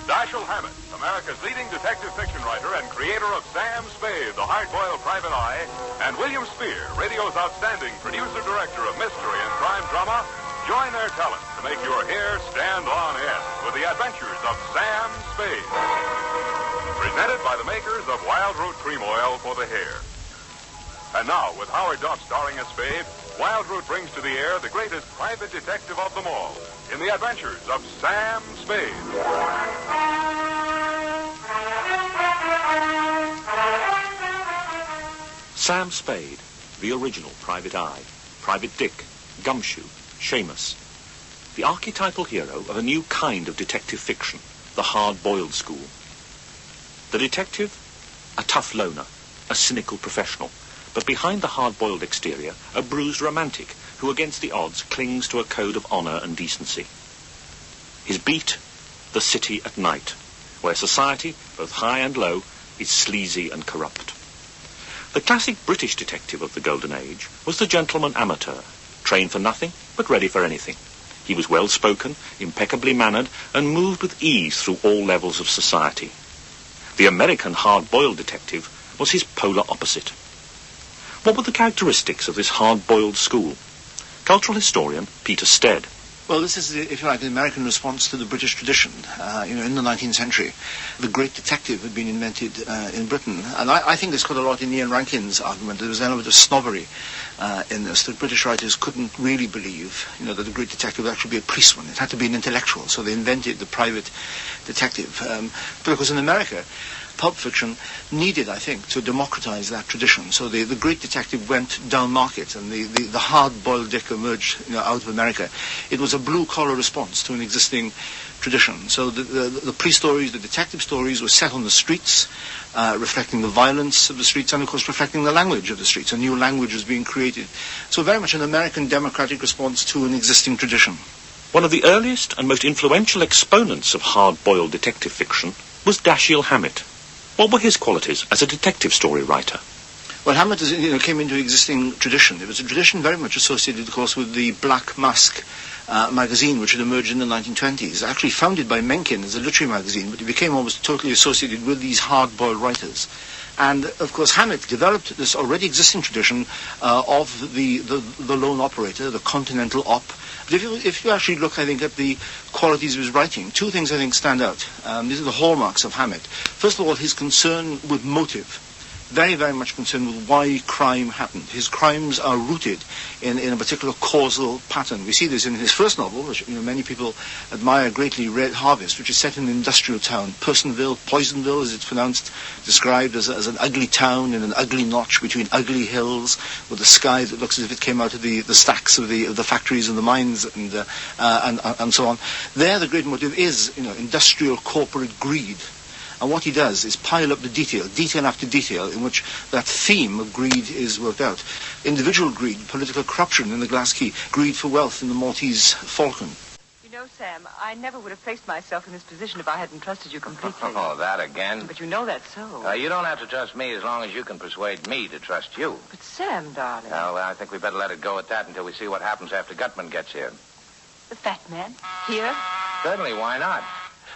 Dashiell Hammett, America's leading detective fiction writer and creator of Sam Spade, the hard-boiled private eye, and William Spear, radio's outstanding producer-director of mystery and crime drama, join their talent to make your hair stand on end with the adventures of Sam Spade. Presented by the makers of Wild Root Cream Oil for the hair. And now, with Howard Duff starring as Spade, Wild Root brings to the air the greatest private detective of them all in the adventures of Sam Spade. Sam Spade, the original Private Eye, Private Dick, Gumshoe, Seamus. The archetypal hero of a new kind of detective fiction, the hard-boiled school. The detective, a tough loner, a cynical professional, but behind the hard-boiled exterior, a bruised romantic who against the odds clings to a code of honour and decency. His beat, the city at night, where society, both high and low, is sleazy and corrupt. The classic British detective of the Golden Age was the gentleman amateur, trained for nothing but ready for anything. He was well-spoken, impeccably mannered, and moved with ease through all levels of society. The American hard-boiled detective was his polar opposite. What were the characteristics of this hard-boiled school? Cultural historian Peter Stead. Well, this is, if you like, the American response to the British tradition. In the 19th century, the great detective had been invented in Britain. And I think this got a lot in Ian Rankin's argument. There was an element of snobbery in this, that British writers couldn't really believe, that the great detective would actually be a policeman. It had to be an intellectual, so they invented the private detective. But of course, in America, pulp fiction needed, I think, to democratize that tradition. So the great detective went down market, and the hard-boiled Dick emerged out of America. It was a blue-collar response to an existing tradition. So the police stories, the detective stories were set on the streets, reflecting the violence of the streets and, of course, reflecting the language of the streets. A new language was being created. So very much an American democratic response to an existing tradition. One of the earliest and most influential exponents of hard-boiled detective fiction was Dashiell Hammett. What were his qualities as a detective story writer? Well, Hammett came into existing tradition. It was a tradition very much associated, of course, with the Black Mask magazine, which had emerged in the 1920s. Actually founded by Mencken as a literary magazine, but it became almost totally associated with these hard-boiled writers. And, of course, Hammett developed this already existing tradition of the lone operator, the continental op. But if you actually look, I think, at the qualities of his writing, two things, I think, stand out. These are the hallmarks of Hammett. First of all, his concern with motive. Very, very much concerned with why crime happened. His crimes are rooted in a particular causal pattern. We see this in his first novel, which many people admire greatly, Red Harvest, which is set in an industrial town, Poisonville, as it's pronounced, described as an ugly town in an ugly notch between ugly hills, with a sky that looks as if it came out of the stacks of the factories and the mines and so on. There, the great motive is industrial corporate greed. And what he does is pile up the detail after detail, in which that theme of greed is worked out. Individual greed, political corruption in the Glass Key, greed for wealth in the Maltese Falcon. You know, Sam, I never would have placed myself in this position if I hadn't trusted you completely. Oh, that again? But you know that's so. You don't have to trust me as long as you can persuade me to trust you. But Sam, darling. Well, I think we better let it go at that until we see what happens after Gutman gets here. The fat man? Here? Certainly, why not?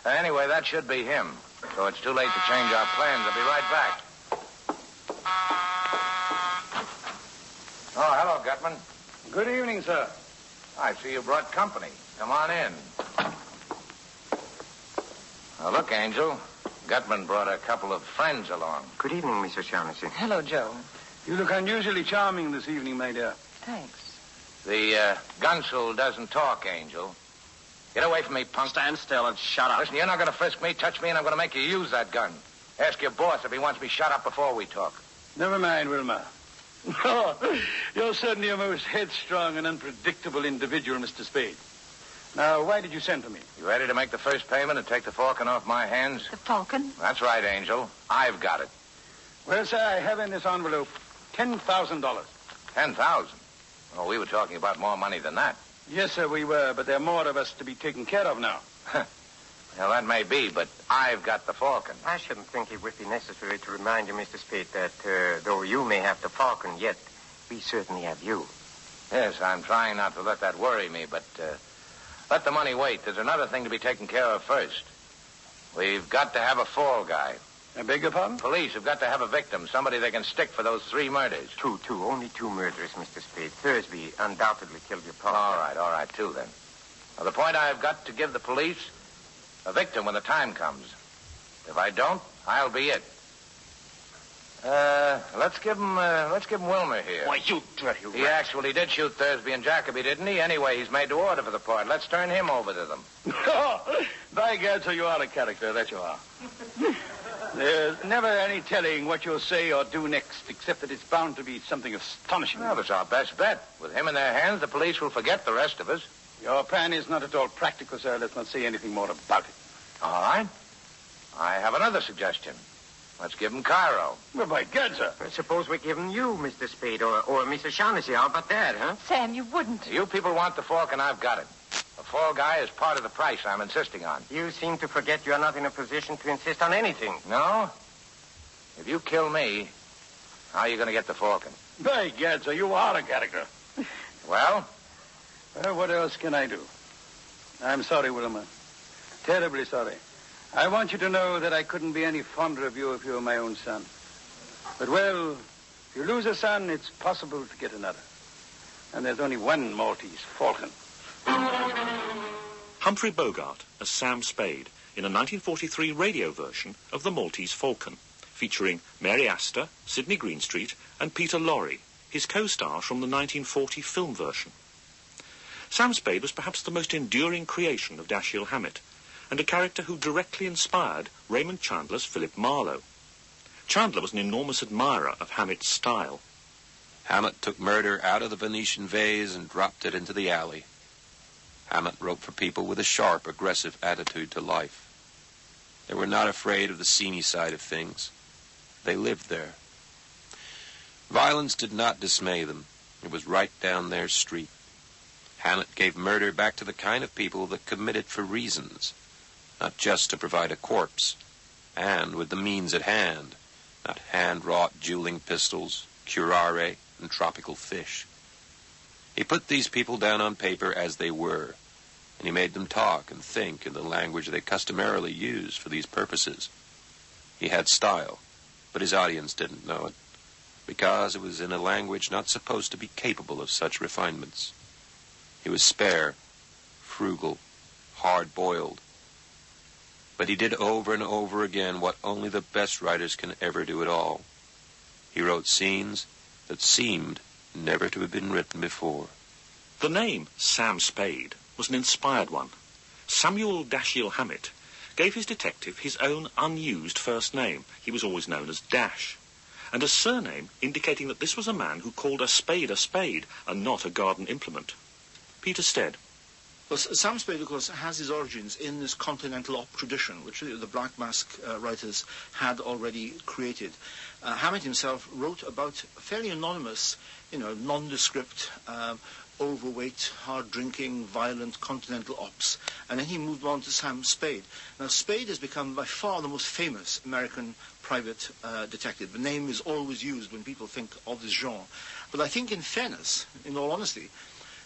Anyway, that should be him. So it's too late to change our plans. I'll be right back. Oh, hello, Gutman. Good evening, sir. I see you brought company. Come on in. Now, look, Angel. Gutman brought a couple of friends along. Good evening, Mr. Shaughnessy. Hello, Joe. You look unusually charming this evening, my dear. Thanks. The Gunsul doesn't talk, Angel. Get away from me, punk. Stand still and shut up. Listen, you're not going to frisk me, touch me, and I'm going to make you use that gun. Ask your boss if he wants me shut up before we talk. Never mind, Wilma. Oh, you're certainly a most headstrong and unpredictable individual, Mr. Spade. Now, why did you send for me? You ready to make the first payment and take the Falcon off my hands? The Falcon? That's right, Angel. I've got it. Well, sir, I have in this envelope $10,000. $10,000? Oh, we were talking about more money than that. Yes, sir, we were, but there are more of us to be taken care of now. Well, that may be, but I've got the Falcon. I shouldn't think it would be necessary to remind you, Mr. Spade, that though you may have the Falcon, yet we certainly have you. Yes, I'm trying not to let that worry me, but let the money wait. There's another thing to be taken care of first. We've got to have a fall guy. I beg your pardon? Police have got to have a victim, somebody they can stick for those 3 murders. Two. Only 2 murders, Mr. Spade. Thursby undoubtedly killed your pa. All right, 2 then. Now, the point I've got to give the police, a victim when the time comes. If I don't, I'll be it. Let's give him Wilmer here. Why, you dirty He actually did shoot Thursby and Jacoby, didn't he? Anyway, he's made to order for the part. Let's turn him over to them. By God, so you are a character, that you are. There's never any telling what you'll say or do next, except that it's bound to be something astonishing. Well, it's our best bet. With him in their hands, the police will forget the rest of us. Your plan is not at all practical, sir. Let's not say anything more about it. All right. I have another suggestion. Let's give him Cairo. Well, by God, sir. Suppose we give him you, Mr. Spade, or Mr. Shaughnessy. How about that, huh? Sam, you wouldn't. You people want the fork, and I've got it. The fall guy is part of the price I'm insisting on. You seem to forget you're not in a position to insist on anything. No? If you kill me, how are you going to get the forking? By God, sir, you are a character. Well? Well, what else can I do? I'm sorry, Wilmer. Terribly sorry. I want you to know that I couldn't be any fonder of you if you were my own son. But, well, if you lose a son, it's possible to get another. And there's only one Maltese falcon. Humphrey Bogart as Sam Spade in a 1943 radio version of The Maltese Falcon, featuring Mary Astor, Sidney Greenstreet, and Peter Lorre, his co-stars from the 1940 film version. Sam Spade was perhaps the most enduring creation of Dashiell Hammett, and a character who directly inspired Raymond Chandler's Philip Marlowe. Chandler was an enormous admirer of Hammett's style. Hammett took murder out of the Venetian vase and dropped it into the alley. Hammett wrote for people with a sharp, aggressive attitude to life. They were not afraid of the seamy side of things. They lived there. Violence did not dismay them. It was right down their street. Hammett gave murder back to the kind of people that committed for reasons, not just to provide a corpse, and with the means at hand, not hand-wrought dueling pistols, curare, and tropical fish. He put these people down on paper as they were, and he made them talk and think in the language they customarily used for these purposes. He had style, but his audience didn't know it, because it was in a language not supposed to be capable of such refinements. He was spare, frugal, hard-boiled. But he did over and over again what only the best writers can ever do at all. He wrote scenes that seemed never to have been written before. The name Sam Spade was an inspired one. Samuel Dashiell Hammett gave his detective his own unused first name. He was always known as Dash, and a surname indicating that this was a man who called a spade and not a garden implement. Peter Stead. Well, Sam Spade, of course, has his origins in this continental op tradition, which the Black Mask writers had already created. Hammett himself wrote about a fairly anonymous, nondescript, overweight, hard-drinking, violent continental ops, and then he moved on to Sam Spade. Now, Spade has become by far the most famous American private detective. The name is always used when people think of this genre. But I think, in fairness, in all honesty,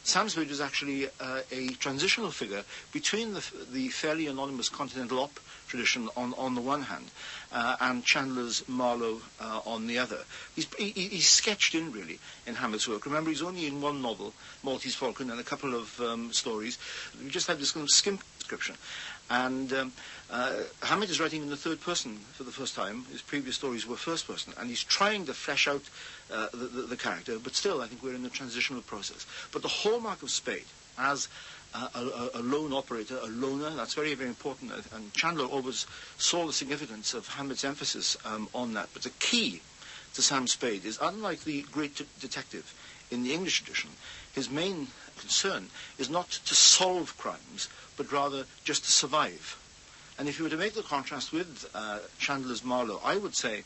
Sam Spade was actually a transitional figure between the fairly anonymous continental op tradition on the one hand and Chandler's Marlowe on the other. He's sketched in, really, in Hammett's work. Remember, he's only in one novel, Maltese Falcon, and a couple of stories. We just have this kind of skimp description. And Hammett is writing in the third person for the first time. His previous stories were first person, and he's trying to flesh out the character, but still I think we're in a transitional process. But the hallmark of Spade as a lone operator, a loner, that's very, very important, and Chandler always saw the significance of Hammett's emphasis on that. But the key to Sam Spade is, unlike the great detective in the English tradition, his main concern is not to solve crimes, but rather just to survive. And if you were to make the contrast with Chandler's Marlowe, I would say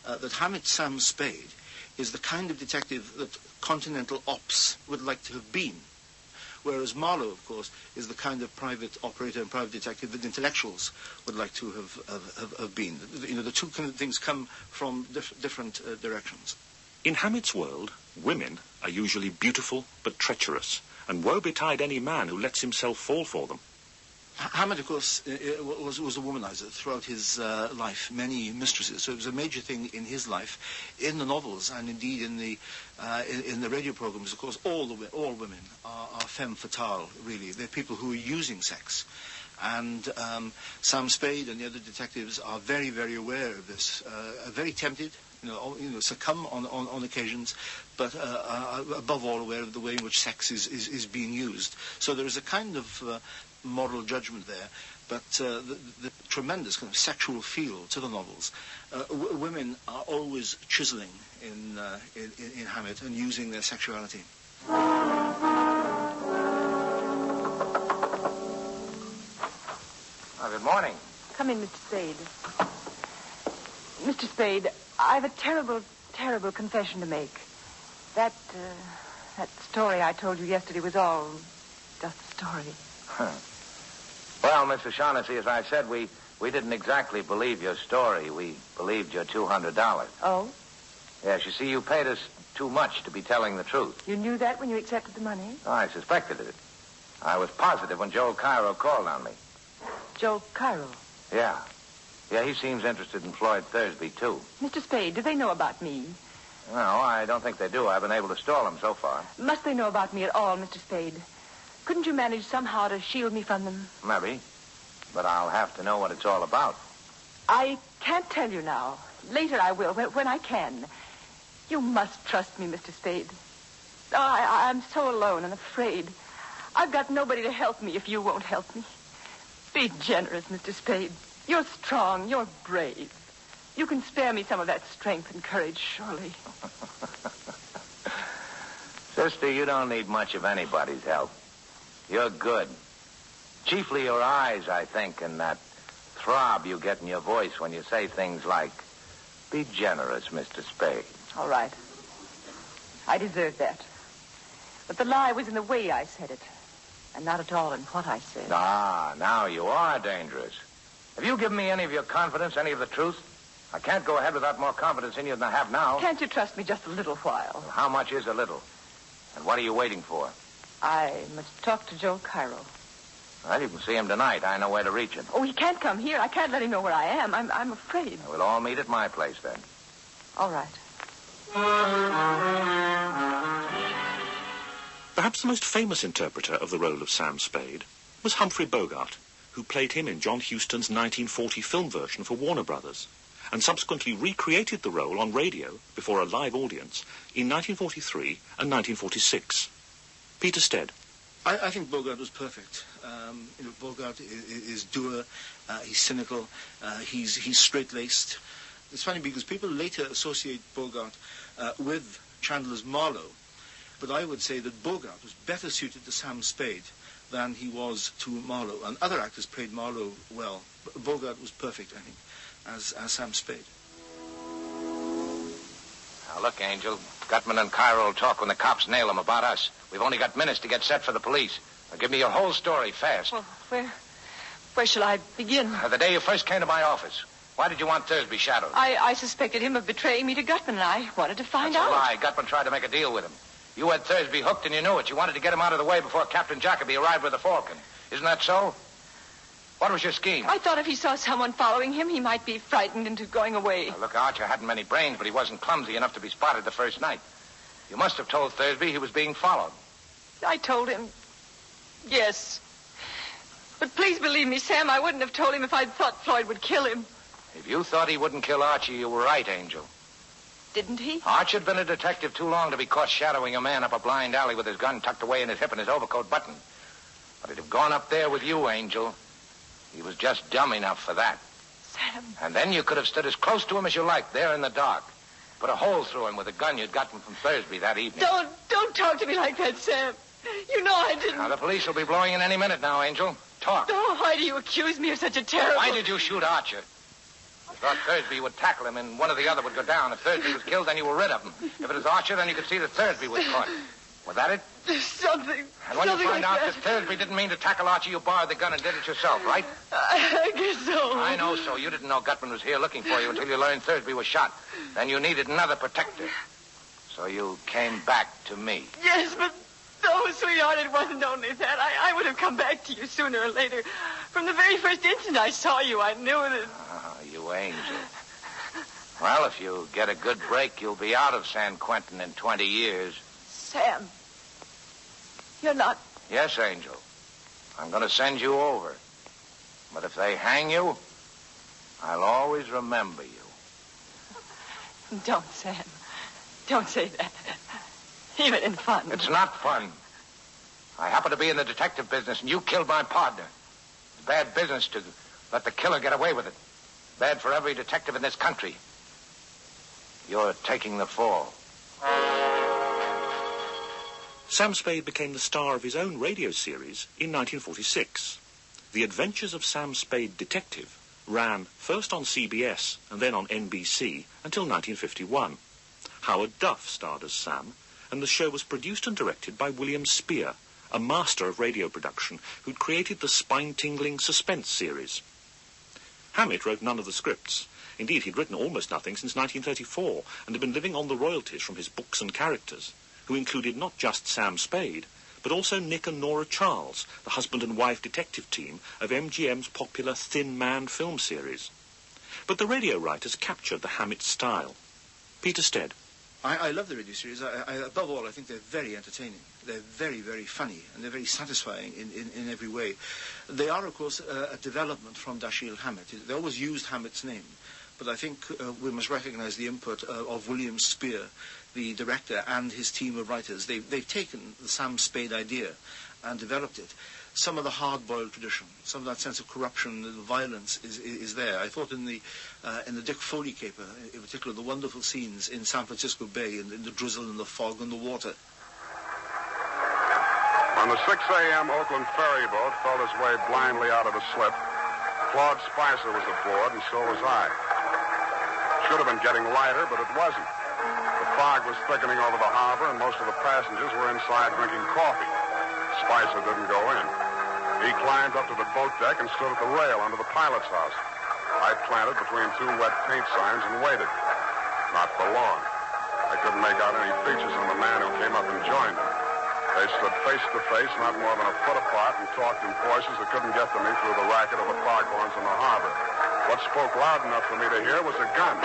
that Hammett's Sam Spade is the kind of detective that continental ops would like to have been. Whereas Marlowe, of course, is the kind of private operator and private detective that intellectuals would like to have been. The two kind of things come from different directions. In Hammett's world, women are usually beautiful but treacherous, and woe betide any man who lets himself fall for them. Hammett, of course, was a womanizer throughout his life, many mistresses. So it was a major thing in his life, in the novels, and indeed in the radio programs. Of course, all women are femme fatale, really. They're people who are using sex. And Sam Spade and the other detectives are very, very aware of this, are very tempted, succumb on occasions, but above all aware of the way in which sex is being used. So there is a kind of moral judgment there, but the tremendous kind of sexual feel to the novels. Women are always chiseling in Hammett and using their sexuality. Good morning. Come in, Mr. Spade. Mr. Spade, I've a terrible, terrible confession to make. That story I told you yesterday was all just a story. Huh. Well, Mr. Shaughnessy, as I said, we didn't exactly believe your story. We believed your $200. Oh? Yes, you see, you paid us too much to be telling the truth. You knew that when you accepted the money? Oh, I suspected it. I was positive when Joe Cairo called on me. Joe Cairo? Yeah. Yeah, he seems interested in Floyd Thursby, too. Mr. Spade, do they know about me? No, I don't think they do. I've been able to stall them so far. Must they know about me at all, Mr. Spade? Couldn't you manage somehow to shield me from them? Maybe. But I'll have to know what it's all about. I can't tell you now. Later I will, when I can. You must trust me, Mr. Spade. Oh, I'm so alone and afraid. I've got nobody to help me if you won't help me. Be generous, Mr. Spade. You're strong. You're brave. You can spare me some of that strength and courage, surely. Sister, you don't need much of anybody's help. You're good. Chiefly your eyes, I think, and that throb you get in your voice when you say things like, be generous, Mr. Spade. All right. I deserve that. But the lie was in the way I said it, and not at all in what I said. Ah, now you are dangerous. Have you given me any of your confidence, any of the truth? I can't go ahead without more confidence in you than I have now. Can't you trust me just a little while? Well, how much is a little? And what are you waiting for? I must talk to Joe Cairo. Well, you can see him tonight. I know where to reach him. Oh, he can't come here. I can't let him know where I am. I'm afraid. We'll all meet at my place, then. All right. Perhaps the most famous interpreter of the role of Sam Spade was Humphrey Bogart, who played him in John Huston's 1940 film version for Warner Brothers, and subsequently recreated the role on radio before a live audience in 1943 and 1946. Peter Stead. I think Bogart was perfect. Bogart is dour, he's cynical, he's straight-laced. It's funny because people later associate Bogart with Chandler's Marlowe, but I would say that Bogart was better suited to Sam Spade than he was to Marlowe. And other actors played Marlowe well. But Bogart was perfect, I think, as Sam Spade. Now, look, Angel. Gutman and Cairo will talk when the cops nail them about us. We've only got minutes to get set for the police. Now, give me your whole story, fast. Well, where shall I begin? The day you first came to my office. Why did you want Thursby shadowed? I suspected him of betraying me to Gutman, and I wanted to find out. That's a lie. Gutman tried to make a deal with him. You had Thursby hooked and you knew it. You wanted to get him out of the way before Captain Jacoby arrived with the Falcon. Isn't that so? What was your scheme? I thought if he saw someone following him, he might be frightened into going away. Now, look, Archer hadn't many brains, but he wasn't clumsy enough to be spotted the first night. You must have told Thursby he was being followed. I told him, yes. But please believe me, Sam, I wouldn't have told him if I'd thought Floyd would kill him. If you thought he wouldn't kill Archie, you were right, Angel. Didn't he? Archie had been a detective too long to be caught shadowing a man up a blind alley with his gun tucked away in his hip and his overcoat buttoned. But he'd have gone up there with you, Angel. He was just dumb enough for that. Sam. And then you could have stood as close to him as you liked, there in the dark. Put a hole through him with a gun you'd gotten from Thursby that evening. Don't talk to me like that, Sam. You know I didn't. Now, the police will be blowing in any minute now, Angel. Talk. Oh, why do you accuse me of such a terrible... Why did you shoot Archer? You thought Thursby would tackle him and one or the other would go down. If Thursby was killed, then you were rid of him. If it was Archer, then you could see that Thursby was caught. Was that it? Something. And when you find like out that Thursby didn't mean to tackle Archie, you borrowed the gun and did it yourself, right? I guess so. I know so. You didn't know Gutman was here looking for you until you learned Thursby was shot. Then you needed another protector. So you came back to me. Yes, but, oh, sweetheart, it wasn't only that. I would have come back to you sooner or later. From the very first instant I saw you, I knew that... Ah, you angel. Well, if you get a good break, you'll be out of San Quentin in 20 years. Sam, you're not... Yes, Angel. I'm going to send you over. But if they hang you, I'll always remember you. Don't, Sam. Don't say that. Even in fun. It's not fun. I happen to be in the detective business, and you killed my partner. It's bad business to let the killer get away with it. Bad for every detective in this country. You're taking the fall. Sam Spade became the star of his own radio series in 1946. The Adventures of Sam Spade Detective ran first on CBS and then on NBC until 1951. Howard Duff starred as Sam, and the show was produced and directed by William Spear, a master of radio production who'd created the spine-tingling suspense series. Hammett wrote none of the scripts. Indeed, he'd written almost nothing since 1934 and had been living on the royalties from his books and characters, who included not just Sam Spade, but also Nick and Nora Charles, the husband and wife detective team of MGM's popular Thin Man film series. But the radio writers captured the Hammett style. Peter Stead. I love the radio series. Above all, I think they're very entertaining. They're very, very funny, and they're very satisfying in every way. They are, of course, a development from Dashiell Hammett. They always used Hammett's name, but I think we must recognize the input of William Spear, the director, and his team of writers. They've taken the Sam Spade idea and developed it. Some of the hard-boiled tradition, some of that sense of corruption and violence is there. I thought in the Dick Foley caper, in particular, the wonderful scenes in San Francisco Bay, in the drizzle and the fog and the water. When the 6 a.m. Oakland ferry boat felt its way blindly out of the slip, Claude Spicer was aboard, and so was I. Should have been getting lighter, but it wasn't. The fog was thickening over the harbor, and most of the passengers were inside drinking coffee. Spicer didn't go in. He climbed up to the boat deck and stood at the rail under the pilot's house. I planted between two wet paint signs and waited. Not for long. I couldn't make out any features on the man who came up and joined them. They stood face to face, not more than a foot apart, and talked in voices that couldn't get to me through the racket of the foghorns in the harbor. What spoke loud enough for me to hear was a gun.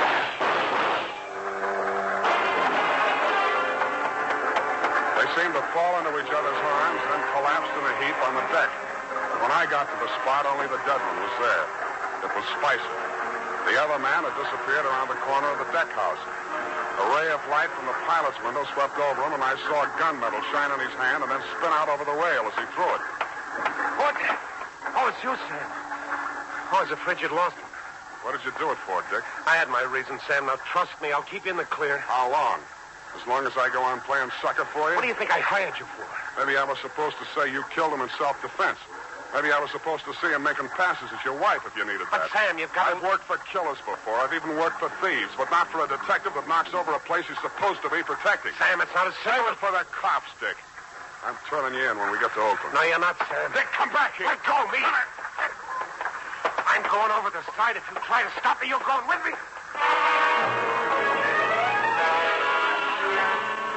They seemed to fall into each other's arms, then collapsed in a heap on the deck. When I got to the spot, only the dead one was there. It was Spicer. The other man had disappeared around the corner of the deck house. A ray of light from the pilot's window swept over him, and I saw a gunmetal shine in his hand and then spin out over the rail as he threw it. What? Oh, it's you, Sam. Oh, I was afraid you'd lost him. What did you do it for, Dick? I had my reasons, Sam. Now, trust me, I'll keep you in the clear. How long? As long as I go on playing sucker for you? What do you think I hired you for? Maybe I was supposed to say you killed him in self-defense. Maybe I was supposed to see him making passes at your wife if you needed that. But, Sam, you've got to... I've worked for killers before. I've even worked for thieves, but not for a detective that knocks over a place he's supposed to be protecting. Sam, it's not as Save simple... it for the cops, Dick. I'm turning you in when we get to Oakland. No, you're not, Sam. Dick, come back here. Let go, me. I'm going over the side. If you try to stop me, you're going with me.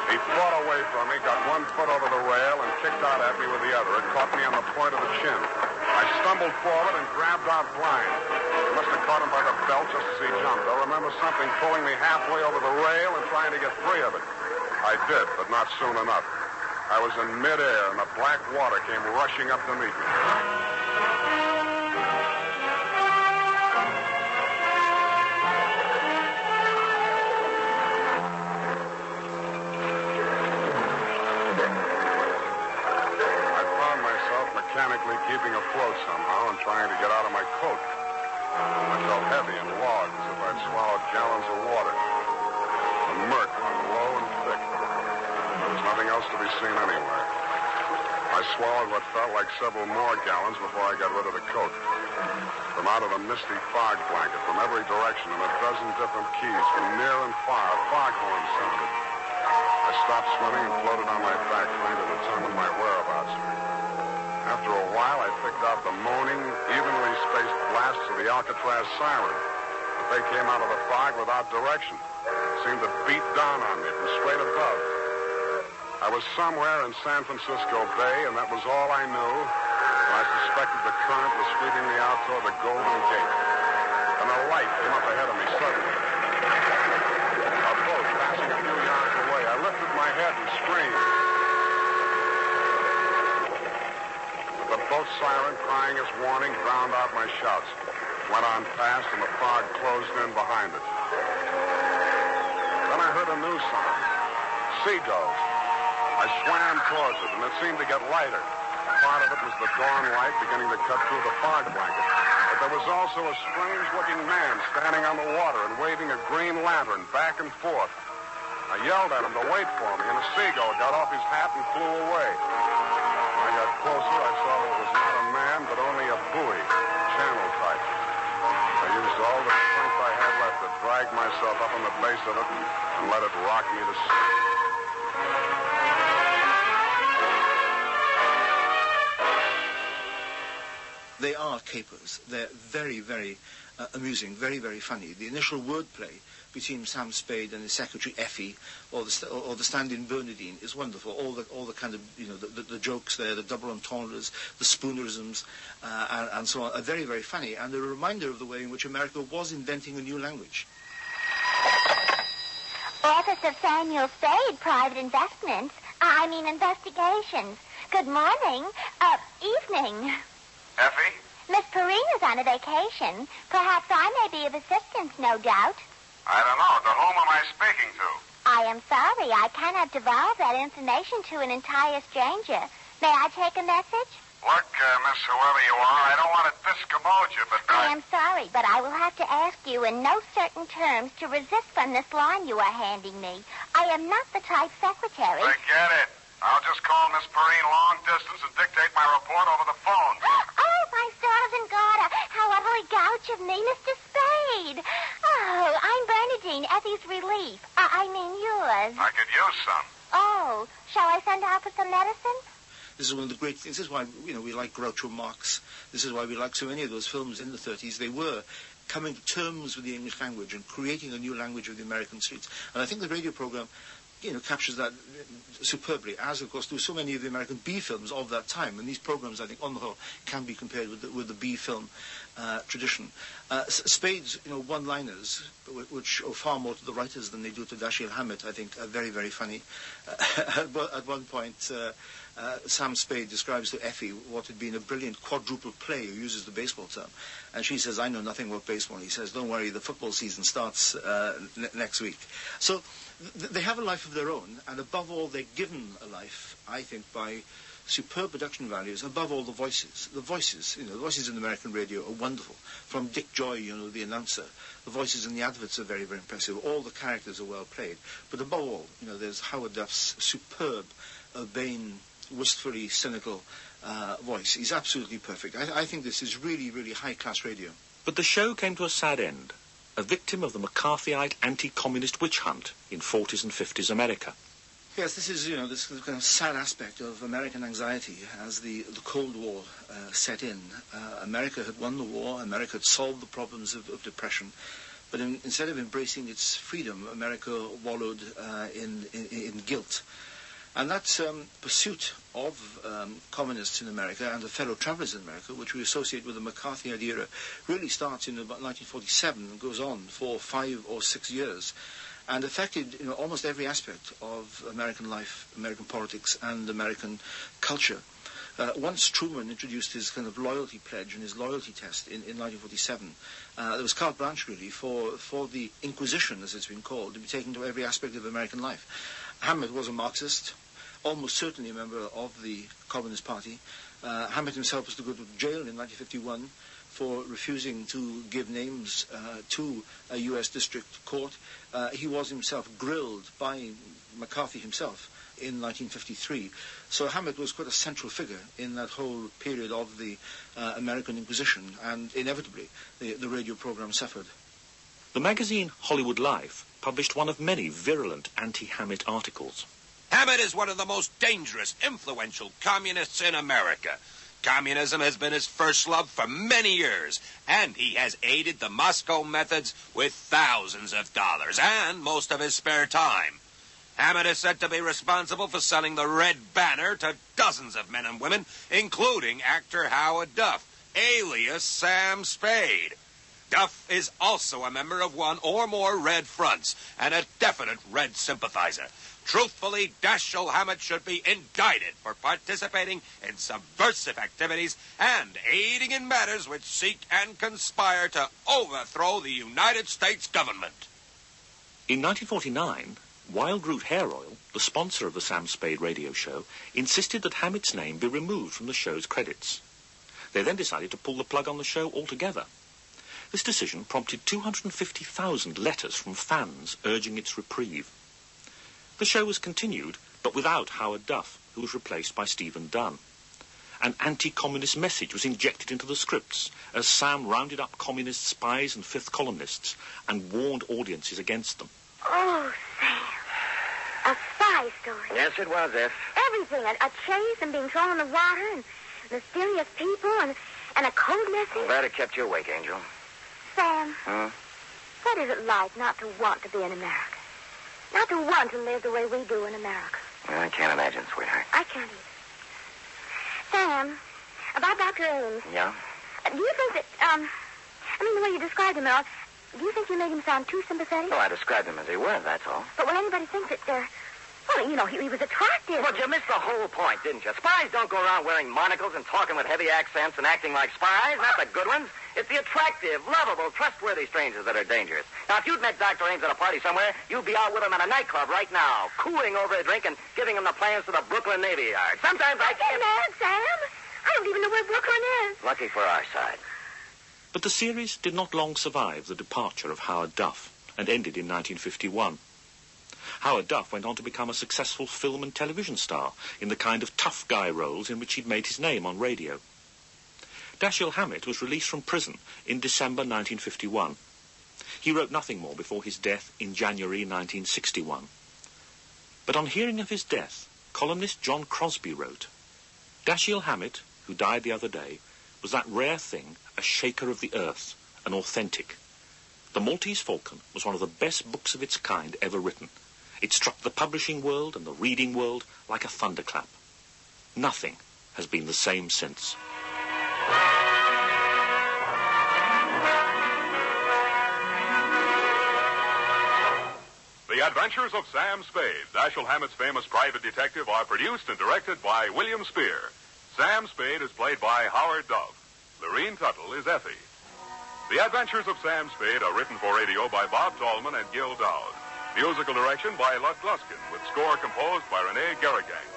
He fought away from me, got 1 foot over the rail, and kicked out at me with the other. It caught me on the point of the chin. I stumbled forward and grabbed out blind. I must have caught him by the belt just as he jumped. I remember something pulling me halfway over the rail and trying to get free of it. I did, but not soon enough. I was in midair, and the black water came rushing up to meet me. Mechanically keeping afloat somehow and trying to get out of my coat. I felt heavy and logged as if I'd swallowed gallons of water. The murk hung low and thick. There was nothing else to be seen anywhere. I swallowed what felt like several more gallons before I got rid of the coat. From out of the misty fog blanket, from every direction, in a dozen different keys, from near and far, foghorns sounded. I stopped swimming and floated on my back, trying to determine my whereabouts. After a while, I picked out the moaning, evenly spaced blasts of the Alcatraz siren. But they came out of the fog without direction. seemed to beat down on me from straight above. I was somewhere in San Francisco Bay, and that was all I knew. And I suspected the current was sweeping me out toward the Golden Gate. And a light came up ahead of me suddenly. A boat passing a few yards away. I lifted my head and screamed. The boat siren, crying its warning, drowned out my shouts. Went on past, and the fog closed in behind it. Then I heard a new sound. Seagulls. I swam towards it, and it seemed to get lighter. Part of it was the dawn light beginning to cut through the fog blanket. But there was also a strange-looking man standing on the water and waving a green lantern back and forth. I yelled at him to wait for me, and a seagull got off his hat and flew away. When I got closer, I saw that it was not a man, but only a buoy, channel type. I used all the strength I had left to drag myself up on the base of it and let it rock me to sleep. They are capers. They're very, very amusing, very, very funny. The initial wordplay between Sam Spade and his secretary Effie, or the stand-in Bernadine, is wonderful. All the kind of, the jokes there, the double entendres, the spoonerisms, and so on, are very, very funny, and a reminder of the way in which America was inventing a new language. Office of Samuel Spade, Private Investigations. Good morning. Evening. Effie? Miss Perrina's on a vacation. Perhaps I may be of assistance, no doubt. I don't know. To whom am I speaking to? I am sorry. I cannot divulge that information to an entire stranger. May I take a message? Look, Miss whoever you are, I don't want to discommode you, but I am sorry, but I will have to ask you in no certain terms to resist from this line you are handing me. I am not the type secretary. Forget it. I'll just call Miss Perrine long distance and dictate my report over the phone. Oh, my stars and garter. How utterly gouch of me, Mr. Spade. Oh, I'm Bernadine, Effie's relief. I mean yours. I could use some. Oh, shall I send out for some medicine? This is one of the great things. This is why, we like Groucho Marx. This is why we like so many of those films in the 30s. They were coming to terms with the English language and creating a new language of the American streets. And I think the radio program captures that superbly, as, of course, do so many of the American B films of that time. And these programs, I think, on the whole, can be compared with the B film tradition. Spade's, one-liners, which owe far more to the writers than they do to Dashiell Hammett, I think, are very, very funny. At one point, Sam Spade describes to Effie what had been a brilliant quadruple play, who uses the baseball term. And she says, I know nothing about baseball. He says, don't worry, the football season starts next week. So they have a life of their own, and above all, they're given a life, I think, by superb production values, above all the voices. The voices in American radio are wonderful. From Dick Joy, the announcer, the voices in the adverts are very, very impressive. All the characters are well played. But above all, there's Howard Duff's superb, urbane, wistfully cynical voice. He's absolutely perfect. I think this is really, really high-class radio. But the show came to a sad end, a victim of the McCarthyite anti-communist witch hunt in 40s and 50s America. Yes, this is, this kind of sad aspect of American anxiety as the Cold War set in. America had won the war, America had solved the problems of depression, but instead of embracing its freedom, America wallowed in guilt. And that pursuit of communists in America and of fellow travelers in America, which we associate with the McCarthyite era, really starts in about 1947 and goes on for 5 or 6 years, and affected almost every aspect of American life, American politics, and American culture. Once Truman introduced his kind of loyalty pledge and his loyalty test in 1947, there was carte blanche, really, for the Inquisition, as it's been called, to be taken to every aspect of American life. Hammett was a Marxist, almost certainly a member of the Communist Party. Hammett himself was to go to jail in 1951 for refusing to give names to a U.S. district court. He was himself grilled by McCarthy himself in 1953. So Hammett was quite a central figure in that whole period of the American Inquisition, and inevitably the radio program suffered. The magazine Hollywood Life published one of many virulent anti-Hammett articles. Hammett is one of the most dangerous, influential communists in America. Communism has been his first love for many years, and he has aided the Moscow methods with thousands of dollars and most of his spare time. Hammett is said to be responsible for selling the Red Banner to dozens of men and women, including actor Howard Duff, alias Sam Spade. Duff is also a member of one or more Red Fronts and a definite Red sympathizer. Truthfully, Dashiell Hammett should be indicted for participating in subversive activities and aiding in matters which seek and conspire to overthrow the United States government. In 1949, Wild Root Hair Oil, the sponsor of the Sam Spade radio show, insisted that Hammett's name be removed from the show's credits. They then decided to pull the plug on the show altogether. This decision prompted 250,000 letters from fans urging its reprieve. The show was continued, but without Howard Duff, who was replaced by Stephen Dunn. An anti-communist message was injected into the scripts as Sam rounded up communist spies and fifth columnists and warned audiences against them. Oh, Sam. A spy story. Yes, it was, F. Everything. A chase and being thrown in the water and mysterious people and a code message. Glad it kept you awake, Angel. Sam, Huh? what is it like not to want to be in America? Not to want to live the way we do in America? Well, I can't imagine, sweetheart. I can't either. Sam, about Dr. Ames. Yeah? Do you think that, the way you described him and all, do you think you made him sound too sympathetic? Well, I described him as he was, that's all. But will anybody think that, he was attractive? Well, you missed the whole point, didn't you? Spies don't go around wearing monocles and talking with heavy accents and acting like spies. Not the good ones. It's the attractive, lovable, trustworthy strangers that are dangerous. Now, if you'd met Dr. Ames at a party somewhere, you'd be out with him at a nightclub right now, cooling over a drink and giving him the plans to the Brooklyn Navy Yard. Sometimes I Get can't... mad, Sam. I don't even know where Brooklyn is. Lucky for our side. But the series did not long survive the departure of Howard Duff and ended in 1951. Howard Duff went on to become a successful film and television star in the kind of tough guy roles in which he'd made his name on radio. Dashiell Hammett was released from prison in December 1951. He wrote nothing more before his death in January 1961. But on hearing of his death, columnist John Crosby wrote, "Dashiell Hammett, who died the other day, was that rare thing, a shaker of the earth, an authentic. The Maltese Falcon was one of the best books of its kind ever written. It struck the publishing world and the reading world like a thunderclap. Nothing has been the same since." The Adventures of Sam Spade, Dashiell Hammett's famous private detective, are produced and directed by William Spear. Sam Spade is played by Howard Duff. Lorene Tuttle is Effie. The Adventures of Sam Spade are written for radio by Bob Tallman and Gil Dowd. Musical direction by Lud Gluskin, with score composed by Renee Garrigang.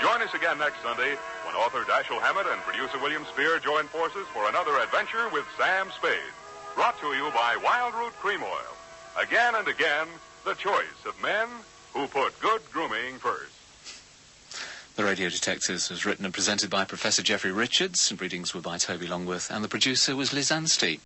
Join us again next Sunday when author Dashiell Hammett and producer William Spear join forces for another adventure with Sam Spade. Brought to you by Wild Root Cream Oil. Again and again, the choice of men who put good grooming first. The Radio Detectives was written and presented by Professor Jeffrey Richards. Readings were by Toby Longworth, and the producer was Liz Anstey.